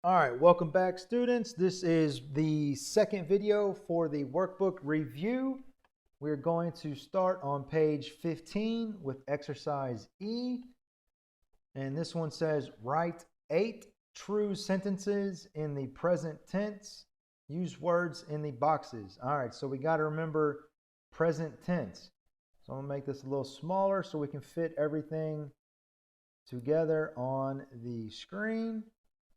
All right, welcome back, students. This is the second video for the workbook review. We're going to start on page 15 with exercise E. And this one says, write 8 true sentences in the present tense. Use words in the boxes. All right, so we got to remember present tense. So I'm going to make this a little smaller so we can fit everything together on the screen.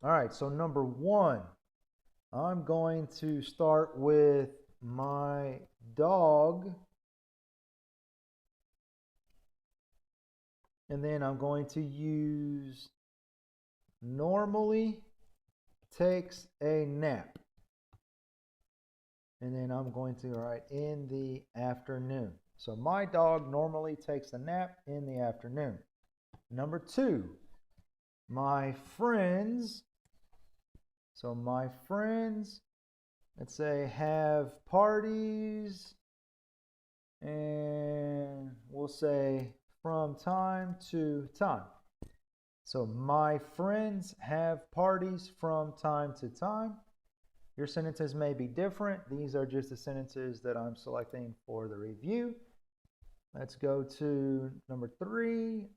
All right, so number 1, I'm going to start with my dog, and then I'm going to use normally takes a nap, and then I'm going to write in the afternoon. So my dog normally takes a nap in the afternoon. Number 2, my friends. So my friends, let's say, have parties, and we'll say from time to time. So my friends have parties from time to time. Your sentences may be different. These are just the sentences that I'm selecting for the review. Let's go to number 3,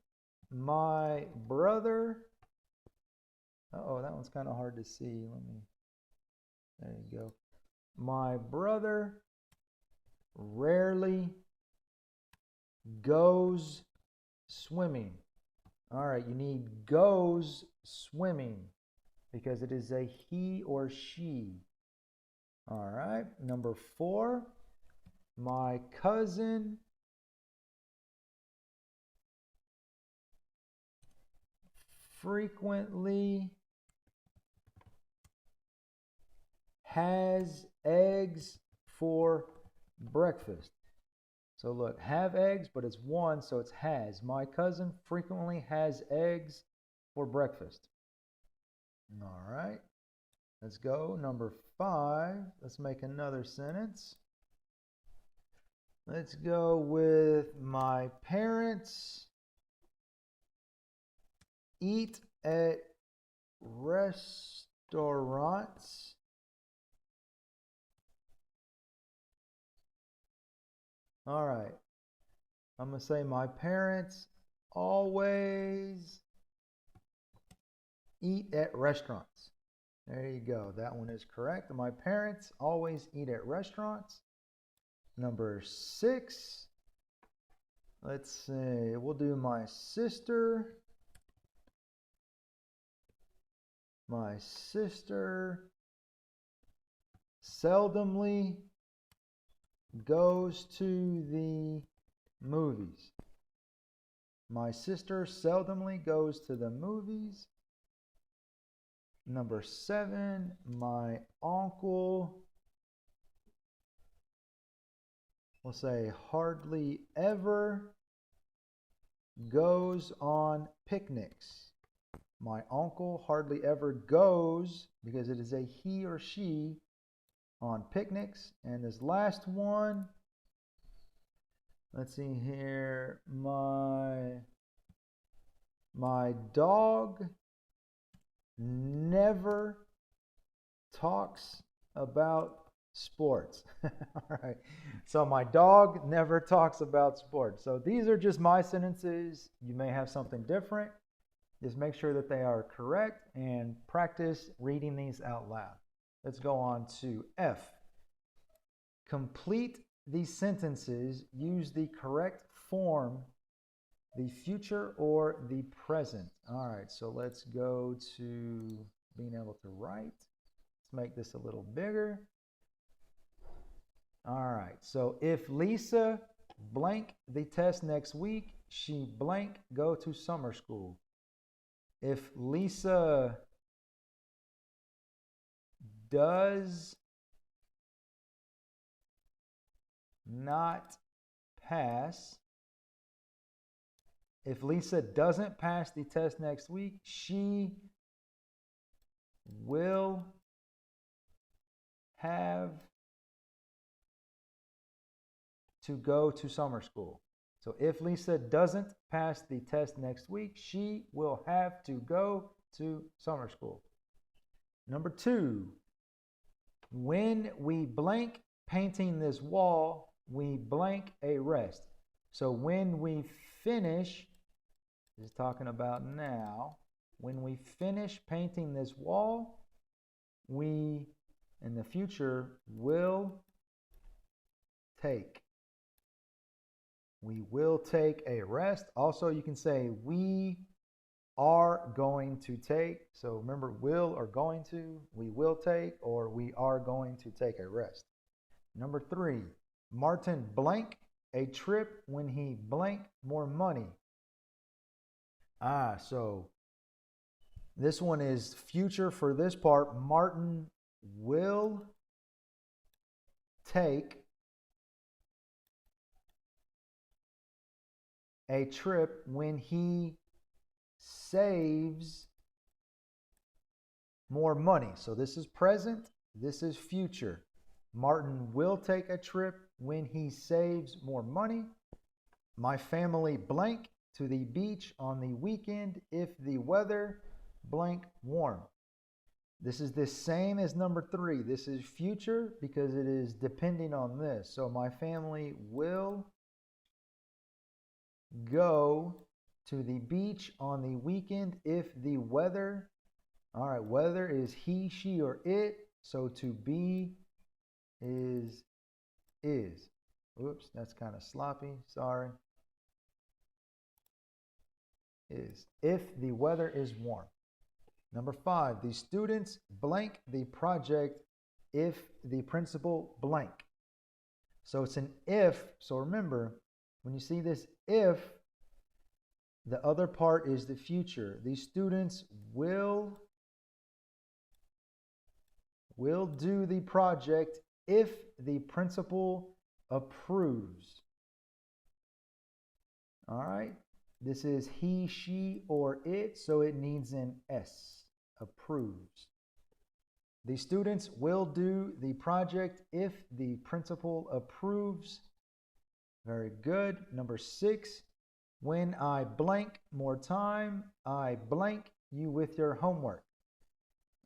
my brother. Uh-oh, that one's kind of hard to see. There you go. My brother rarely goes swimming. All right, you need goes swimming because it is a he or she. All right, number 4, my cousin frequently has eggs for breakfast. So look, have eggs, but it's 1, so it's has. My cousin frequently has eggs for breakfast. All right, let's go. Number 5, let's make another sentence. Let's go with my parents eat at restaurants All right. I'm going to say my parents always eat at restaurants. There you go. That one is correct. My parents always eat at restaurants. Number 6. Let's see. We'll do my sister. My sister seldomly goes to the movies. My sister seldomly goes to the movies. Number 7, my uncle, we'll say hardly ever goes on picnics. My uncle hardly ever goes, because it is a he or she, on picnics. And this last one, let's see here, my dog never talks about sports. All right. So my dog never talks about sports. So these are just my sentences. You may have something different. Just make sure that they are correct and practice reading these out loud. Let's go on to F. Complete these sentences. Use the correct form, the future or the present. All right, so let's go to being able to write. Let's make this a little bigger. All right, so if Lisa blank the test next week, she blank go to summer school. If Lisa does not pass, if Lisa doesn't pass the test next week, she will have to go to summer school. So if Lisa doesn't pass the test next week, she will have to go to summer school. Number 2, when we blank painting this wall, we blank a rest. So when we finish, this is talking about now, when we finish painting this wall, we in the future will take. We will take a rest. Also, you can say we are going to take. So remember, will or going to, we will take, or we are going to take a rest. Number 3, Martin blank a trip when he blank more money. So this one is future for this part. Martin will take a trip when he saves more money. So this is present, this is future. Martin will take a trip when he saves more money. My family blank to the beach on the weekend if the weather blank warm. This is the same as number 3. This is future because it is depending on this. So my family will go to the beach on the weekend if the weather, all right, weather is he, she, or it. So to be is. Oops, that's kind of sloppy. Sorry. Is if the weather is warm. Number 5, the students blank the project if the principal blank. So it's an if. So remember, when you see this if, the other part is the future. The students will do the project if the principal approves. All right. This is he, she, or it, so it needs an S. Approves. The students will do the project if the principal approves. Very good. Number 6, when I blank more time, I blank you with your homework.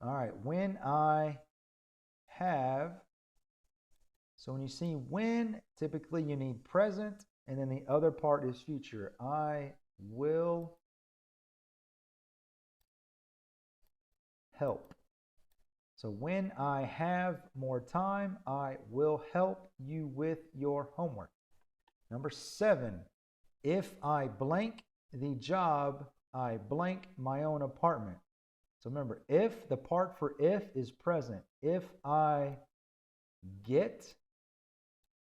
All right, when I have, so when you see when, typically you need present, and then the other part is future. I will help. So when I have more time, I will help you with your homework. Number 7, if I blank the job, I blank my own apartment. So remember, if, the part for if is present. If I get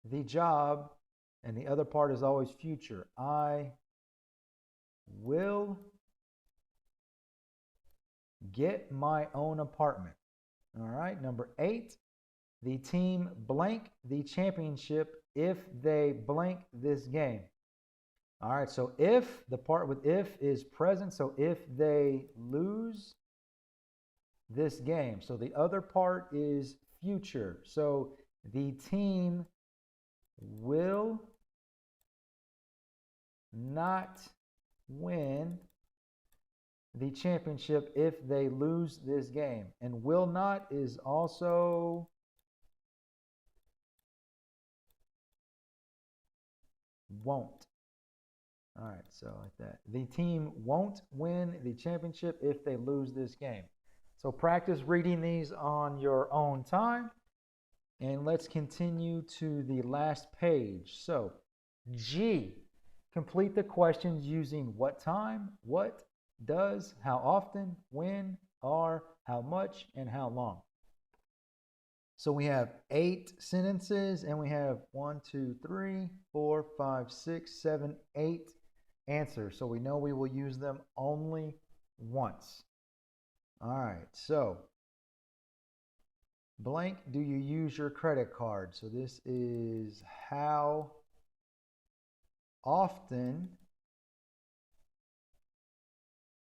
the job, and the other part is always future. I will get my own apartment. All right, number 8, the team blank the championship if they blank this game. All right, so if, the part with if is present, so if they lose this game. So the other part is future. So the team will not win the championship if they lose this game. And will not is also won't. All right, so like that. The team won't win the championship if they lose this game. So practice reading these on your own time. And let's continue to the last page. So G, complete the questions using what time, what, does, how often, when, are, how much, and how long. So we have 8 sentences, and we have 1, 2, 3, 4, 5, 6, 7, 8 answers. So we know we will use them only once. All right, so blank, do you use your credit card? So this is how often.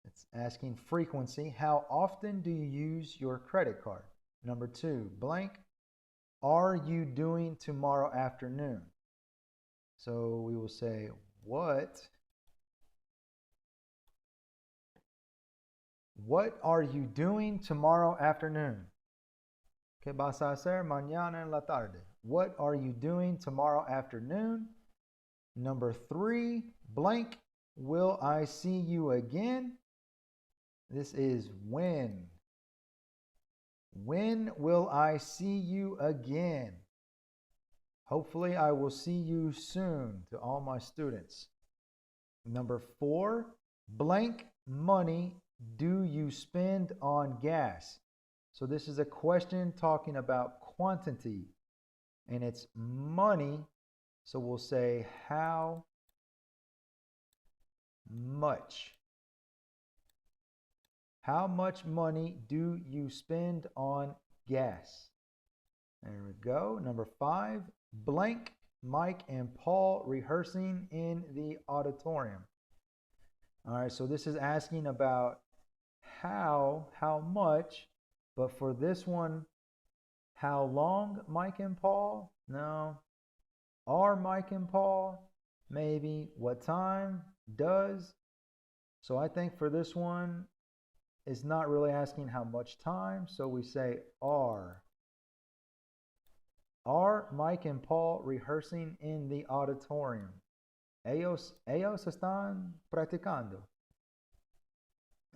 It's asking frequency. How often do you use your credit card? Number 2, blank, are you doing tomorrow afternoon? So we will say, what What are you doing tomorrow afternoon? ¿Qué vas a hacer mañana en la tarde? What are you doing tomorrow afternoon? Number 3, blank. Will I see you again? This is when. When will I see you again? Hopefully, I will see you soon to all my students. Number 4, blank money do you spend on gas? So this is a question talking about quantity, and it's money. So we'll say how much. How much money do you spend on gas? There we go. Number 5, blank Mike and Paul rehearsing in the auditorium. All right, so this is asking about how much, but for this one, how long Mike and Paul? No. Are Mike and Paul? Maybe. What time? Does? So I think for this one, it's not really asking how much time, so we say are. Are Mike and Paul rehearsing in the auditorium? Ellos están practicando.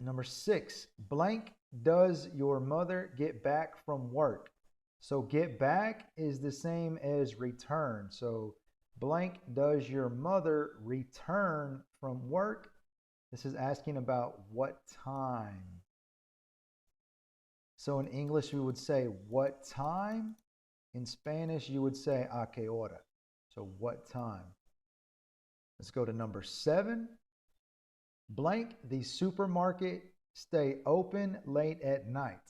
Number 6, blank does your mother get back from work? So get back is the same as return. So blank does your mother return from work? This is asking about what time. So in English, we would say what time. In Spanish, you would say a qué hora. So what time? Let's go to number 7. Blank, the supermarket stay open late at night.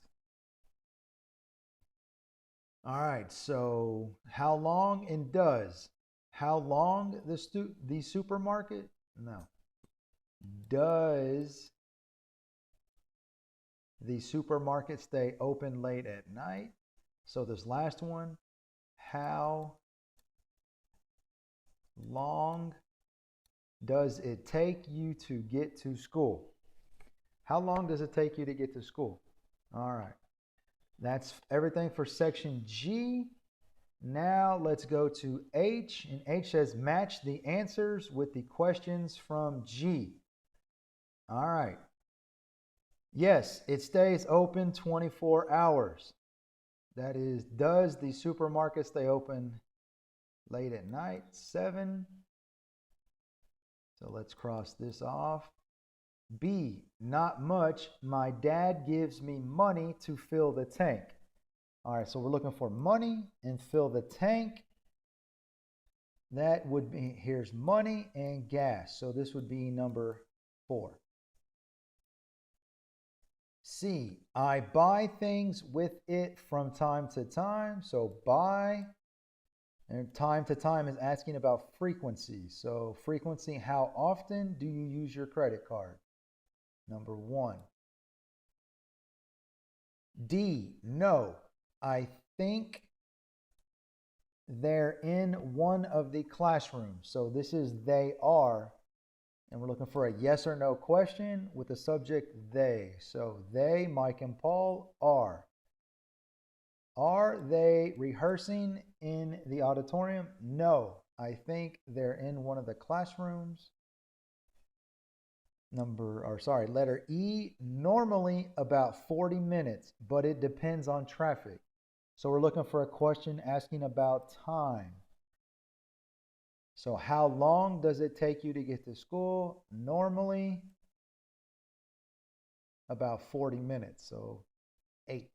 All right, so how long and does? How long the supermarket? No. Does the supermarket stay open late at night? So this last one, how long does it take you to get to school? How long does it take you to get to school? All right. That's everything for section G. Now let's go to H. And H says match the answers with the questions from G. All right. Yes, it stays open 24 hours. That is, does the supermarket stay open late at night? 7. So let's cross this off. B, not much. My dad gives me money to fill the tank. All right, so we're looking for money and fill the tank. That would be, here's money and gas. So this would be number 4. C, I buy things with it from time to time. So buy, and time to time is asking about frequency. So frequency, how often do you use your credit card? Number 1. D, no, I think they're in one of the classrooms. So this is they are, and we're looking for a yes or no question with the subject they. So they, Mike and Paul, are. Are they rehearsing in the auditorium? No, I think they're in one of the classrooms. Letter E, normally about 40 minutes, but it depends on traffic. So we're looking for a question asking about time. So how long does it take you to get to school? Normally about 40 minutes, so 8.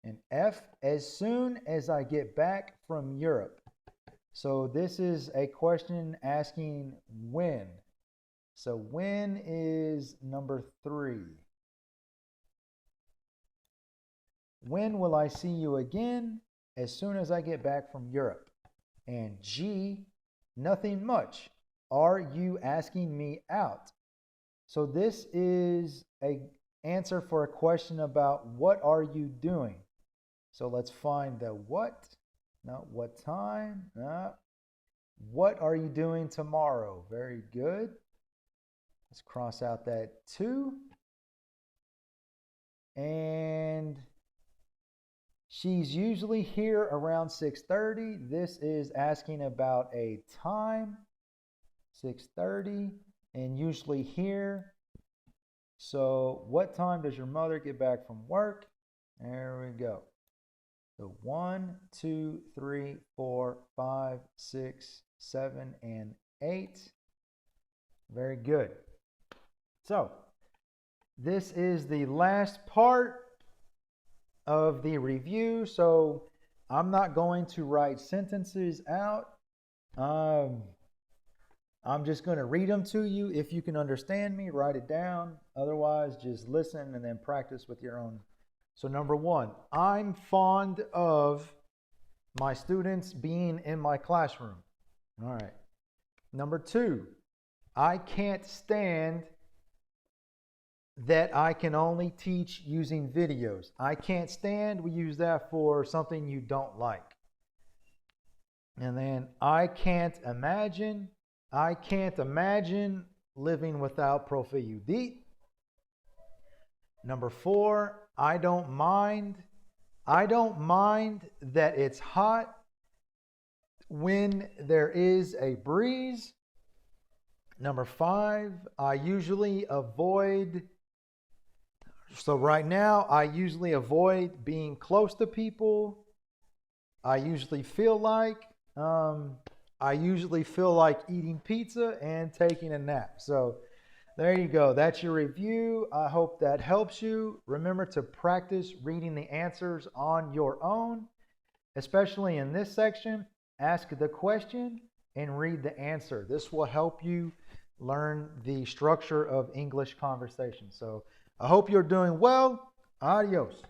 And F, as soon as I get back from Europe. So this is a question asking when. So when is number 3. When will I see you again? As soon as I get back from Europe. And G, nothing much. Are you asking me out? So this is an answer for a question about what are you doing? So let's find the what. No, what time? No. What are you doing tomorrow? Very good. Let's cross out that 2. And she's usually here around 6:30. This is asking about a time, 6:30, and usually here. So what time does your mother get back from work? There we go. So 1, 2, 3, 4, 5, 6, 7, and 8. Very good. So this is the last part of the review. So I'm not going to write sentences out. I'm just going to read them to you. If you can understand me, write it down. Otherwise, just listen and then practice with your own. So number 1, I'm fond of my students being in my classroom. All right. Number 2, I can't stand that I can only teach using videos. I can't stand, we use that for something you don't like. And then I can't imagine living without Profi-UD. Number 4, I don't mind that it's hot when there is a breeze. Number 5, I usually avoid, so right now I usually avoid being close to people. I usually feel like eating pizza and taking a nap. So there you go. That's your review. I hope that helps you. Remember to practice reading the answers on your own, especially in this section. Ask the question and read the answer. This will help you learn the structure of English conversation. So I hope you're doing well. Adios.